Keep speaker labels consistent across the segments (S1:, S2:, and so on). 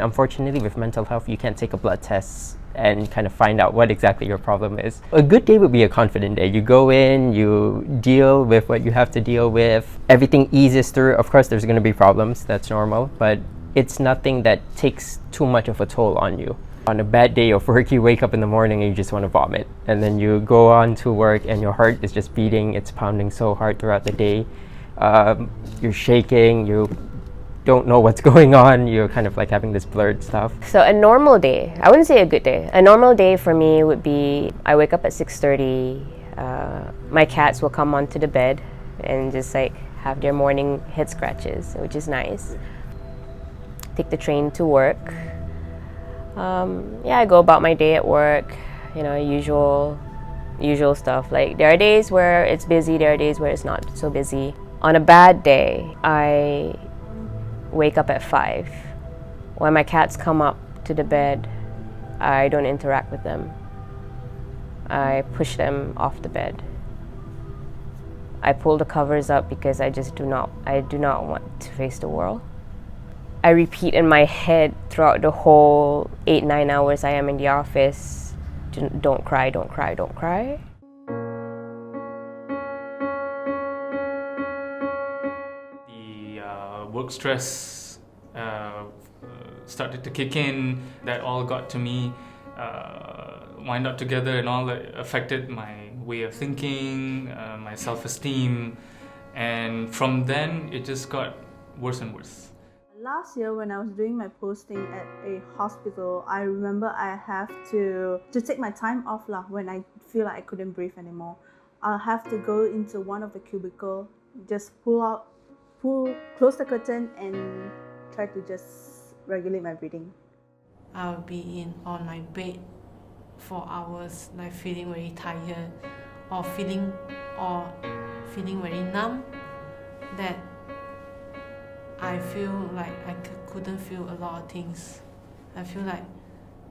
S1: Unfortunately, with mental health, you can't take a blood test and kind of find out what exactly your problem is. A good day would be a confident day. You go in, you deal with what you have to deal with, everything eases through. Of course, there's going to be problems, that's normal, but it's nothing that takes too much of a toll on you. On a bad day of work, you wake up in the morning and you just want to vomit. And then you go on to work and your heart is just beating, it's pounding so hard throughout the day. You're shaking, you don't know what's going on, you're kind of like having this blurred stuff.
S2: So a normal day, I wouldn't say a good day. A normal day for me would be, I wake up at 6:30, my cats will come onto the bed and just like have their morning head scratches, which is nice. Take the train to work. I go about my day at work, usual stuff. Like there are days where it's busy, there are days where it's not so busy. On a bad day, I wake up at 5. When my cats come up to the bed, I don't interact with them. I push them off the bed. I pull the covers up because I do not want to face the world. I repeat in my head throughout the whole 8-9 hours I am in the office, don't cry, don't cry, don't cry.
S3: Work stress started to kick in. That all got to me, wind up together, and all that affected my way of thinking, my self-esteem, and from then it just got worse and worse.
S4: Last year when I was doing my posting at a hospital, I remember I have to take my time off when I feel like I couldn't breathe anymore. I'll have to go into one of the cubicle, just close the curtain and try to just regulate my breathing.
S5: I'll be on my bed for hours, like feeling very tired or feeling very numb, that I feel like I couldn't feel a lot of things. I feel like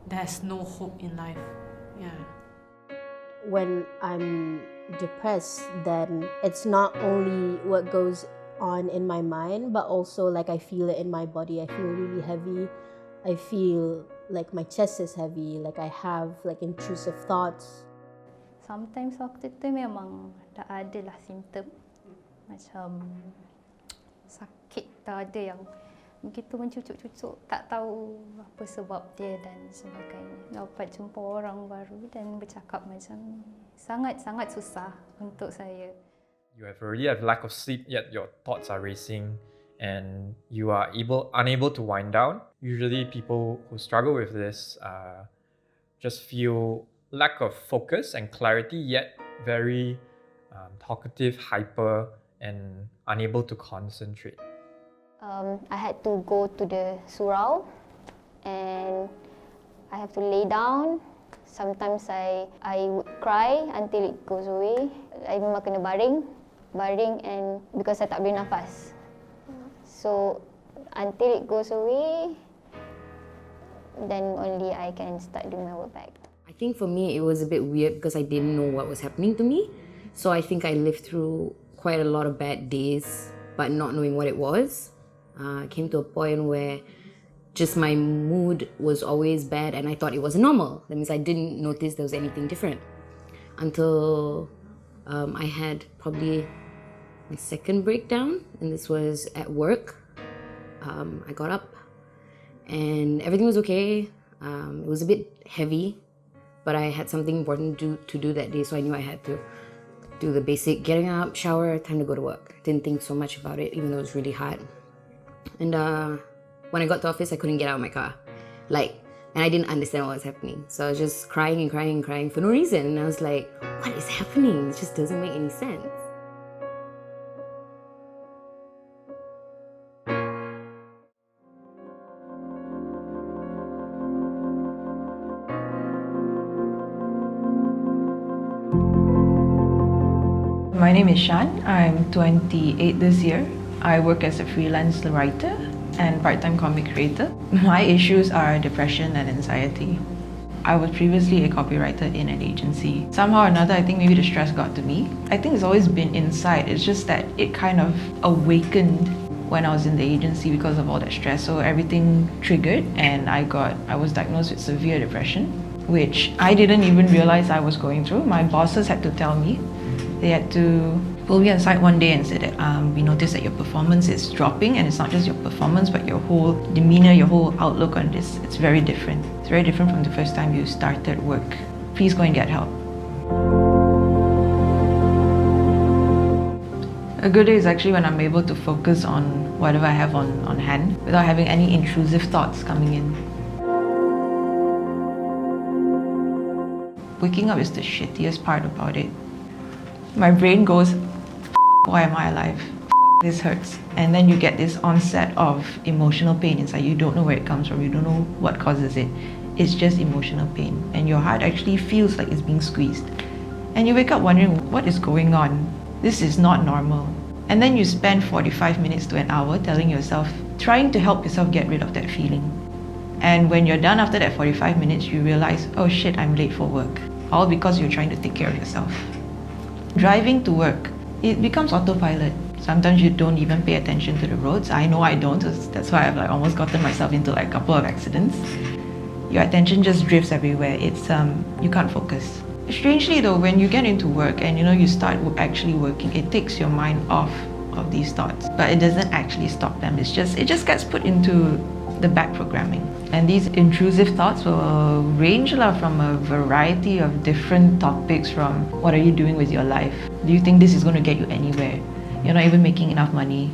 S5: there's no hope in life. Yeah.
S6: When I'm depressed, then it's not only what goes on in my mind, but also like I feel it in my body. I feel really heavy. I feel like my chest is heavy, like I have like intrusive thoughts.
S7: Sometimes waktu tu memang dah ada lah simptom macam sakit, tak ada yang begitu mencucuk-cucuk, tak tahu apa sebab dia dan sebagainya. Dapat jumpa orang baru dan bercakap macam sangat-sangat susah untuk saya.
S8: You have already have lack of sleep, yet your thoughts are racing and you are unable to wind down. Usually people who struggle with this just feel lack of focus and clarity, yet very talkative, hyper, and unable to concentrate.
S9: I had to go to the surau and I have to lay down. Sometimes I would cry until it goes away. I memang kena baring and because saya tak boleh nafas. So until it goes away, then only I can start doing my work back.
S10: I think for me it was a bit weird because I didn't know what was happening to me. So I think I lived through quite a lot of bad days, but not knowing what it was. I came to a point where just my mood was always bad and I thought it was normal. That means I didn't notice there was anything different. Until I had probably my second breakdown, and this was at work. I got up and everything was okay. It was a bit heavy, but I had something important to do that day, so I knew I had to do the basic getting up, shower, time to go to work. Didn't think so much about it, even though it was really hard. And when I got to office, I couldn't get out of my car. And I didn't understand what was happening. So I was just crying and crying and crying for no reason. And I was like, what is happening? It just doesn't make any sense.
S11: My name is Shan. I'm 28 this year. I work as a freelance writer and part-time comic creator. My issues are depression and anxiety. I was previously a copywriter in an agency. Somehow or another, I think maybe the stress got to me. I think it's always been inside. It's just that it kind of awakened when I was in the agency because of all that stress. So everything triggered, and I was diagnosed with severe depression, which I didn't even realize I was going through. My bosses had to tell me. They had to pull me aside one day and said that we noticed that your performance is dropping, and it's not just your performance but your whole demeanor, your whole outlook on this. It's very different. It's very different from the first time you started work. Please go and get help. A good day is actually when I'm able to focus on whatever I have on hand without having any intrusive thoughts coming in. Waking up is the shittiest part about it. My brain goes, why am I alive? This hurts. And then you get this onset of emotional pain inside. You don't know where it comes from. You don't know what causes it. It's just emotional pain. And your heart actually feels like it's being squeezed. And you wake up wondering, what is going on? This is not normal. And then you spend 45 minutes to an hour telling yourself, trying to help yourself get rid of that feeling. And when you're done after that 45 minutes, you realize, oh shit, I'm late for work. All because you're trying to take care of yourself. Driving to work, it becomes autopilot. Sometimes you don't even pay attention to the roads. I know I don't. That's why I've almost gotten myself into a couple of accidents. Your attention just drifts everywhere. It's you can't focus. Strangely though, when you get into work and you start actually working, it takes your mind off of these thoughts, but it doesn't actually stop them. It just gets put into the back programming. And these intrusive thoughts will range from a variety of different topics, from what are you doing with your life? Do you think this is going to get you anywhere? You're not even making enough money.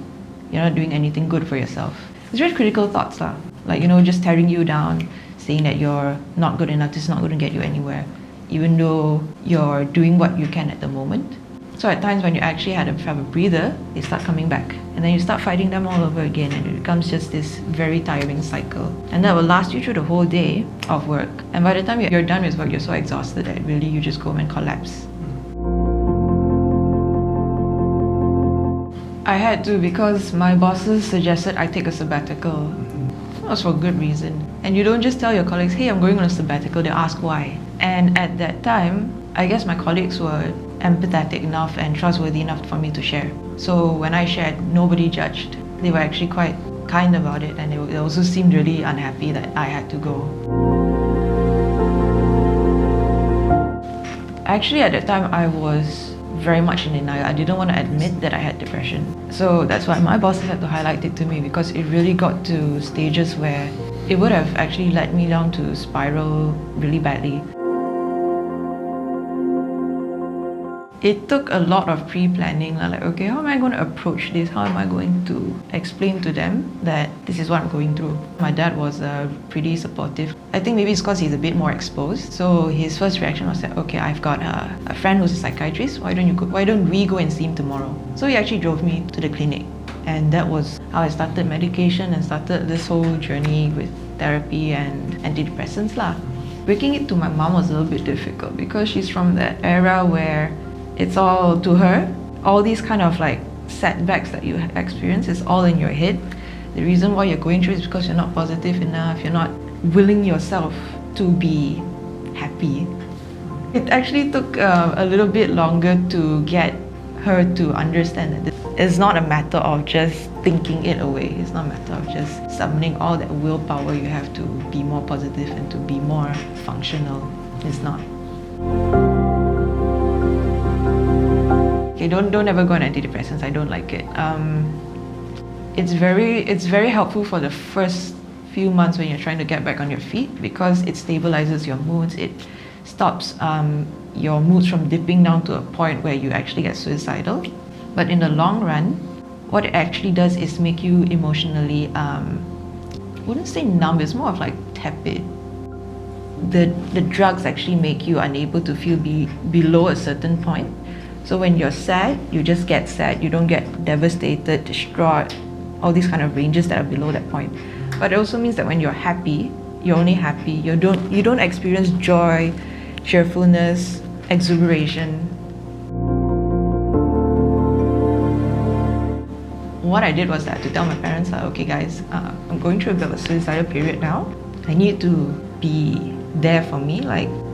S11: You're not doing anything good for yourself. It's very critical thoughts, just tearing you down, saying that you're not good enough, this is not going to get you anywhere, even though you're doing what you can at the moment. So at times when you actually have a breather, they start coming back. And then you start fighting them all over again, and it becomes just this very tiring cycle. And that will last you through the whole day of work. And by the time you're done with work, you're so exhausted that really you just go home and collapse. I had to, because my bosses suggested I take a sabbatical. It was for good reason. And you don't just tell your colleagues, hey, I'm going on a sabbatical, they ask why. And at that time, I guess my colleagues were empathetic enough and trustworthy enough for me to share. So when I shared, nobody judged. They were actually quite kind about it, and they also seemed really unhappy that I had to go. Actually, at that time, I was very much in denial. I didn't want to admit that I had depression. So that's why my bosses had to highlight it to me, because it really got to stages where it would have actually led me down to spiral really badly. It took a lot of pre-planning, okay, how am I going to approach this? How am I going to explain to them that this is what I'm going through? My dad was pretty supportive. I think maybe it's because he's a bit more exposed. So his first reaction was that, okay, I've got a friend who's a psychiatrist. Why don't we go and see him tomorrow? So he actually drove me to the clinic. And that was how I started medication and started this whole journey with therapy and antidepressants. Breaking it to my mom was a little bit difficult, because she's from that era where it's all to her. All these kind of setbacks that you experience is all in your head. The reason why you're going through is because you're not positive enough, you're not willing yourself to be happy. It actually took a little bit longer to get her to understand that it's not a matter of just thinking it away. It's not a matter of just summoning all that willpower you have to be more positive and to be more functional. It's not. Okay, don't ever go on antidepressants. I don't like it. It's very helpful for the first few months when you're trying to get back on your feet, because it stabilizes your moods. It stops your moods from dipping down to a point where you actually get suicidal. But in the long run, what it actually does is make you emotionally, I wouldn't say numb, it's more of tepid. The drugs actually make you unable to feel below a certain point. So when you're sad, you just get sad. You don't get devastated, distraught, all these kind of ranges that are below that point. But it also means that when you're happy, you're only happy. You don't experience joy, cheerfulness, exuberation. What I did was that to tell my parents, okay guys, I'm going through a bit of a suicidal period now. I need to be there for me,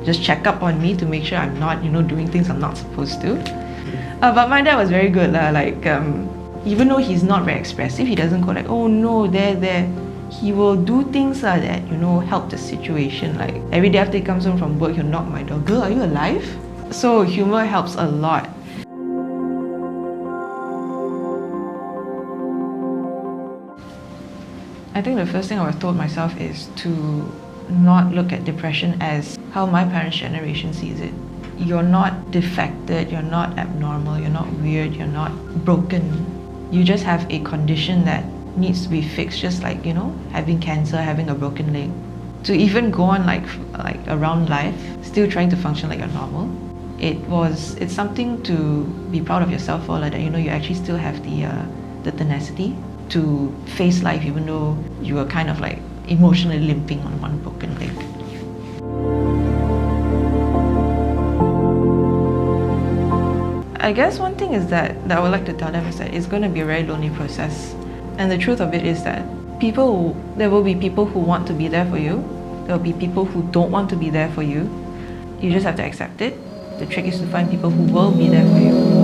S11: just check up on me to make sure I'm not, doing things I'm not supposed to. But my dad was very good, Even though he's not very expressive, he doesn't go like, oh no, there. He will do things that, help the situation. Like every day after he comes home from work, he'll knock my door. Girl, are you alive? So humor helps a lot. I think the first thing I was told myself is to not look at depression as how my parents' generation sees it. You're not defected, you're not abnormal, you're not weird, you're not broken. You just have a condition that needs to be fixed, just like, having cancer, having a broken leg. To even go on like around life, still trying to function like you're normal, it's something to be proud of yourself for, that you actually still have the tenacity to face life even though you were kind of like emotionally limping on one broken leg. I guess one thing is that I would like to tell them is that it's going to be a very lonely process. And the truth of it is that there will be people who want to be there for you. There will be people who don't want to be there for you. You just have to accept it. The trick is to find people who will be there for you.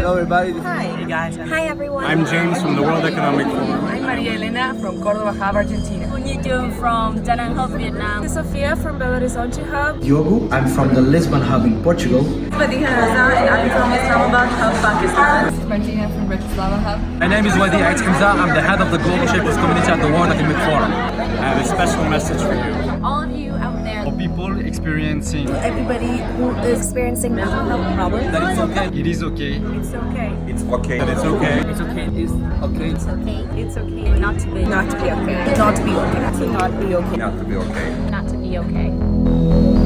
S12: Hello everybody.
S13: Hi. Hey guys.
S12: Hi everyone.
S13: I'm James from the World Economic Forum.
S12: I'm Maria Elena from Córdoba Hub, Argentina.
S14: Unyitung from Da Nang Hub, Vietnam.
S12: Sophia from Belo Horizonte Hub.
S15: Diogo, I'm from the Lisbon Hub in Portugal.
S12: Madina Raza and I'm from Islamabad Hub, Pakistan.
S14: This is Martina from Bratislava Hub.
S16: My name is Wadi Hamza. I'm the head of the Global Shapers Community at the World Economic Forum.
S13: I have a special message for you.
S14: All of you out there.
S13: For people experiencing...
S12: Everybody who is experiencing mental health problems.
S13: That it's okay. It is okay.
S12: It's okay.
S13: It's okay. That it's okay.
S14: It's okay.
S12: It's okay.
S14: It's okay. It's okay. Not to be.
S12: Not to be okay. Not to be okay.
S14: To not be okay.
S13: Not to be okay.
S14: Not to be okay.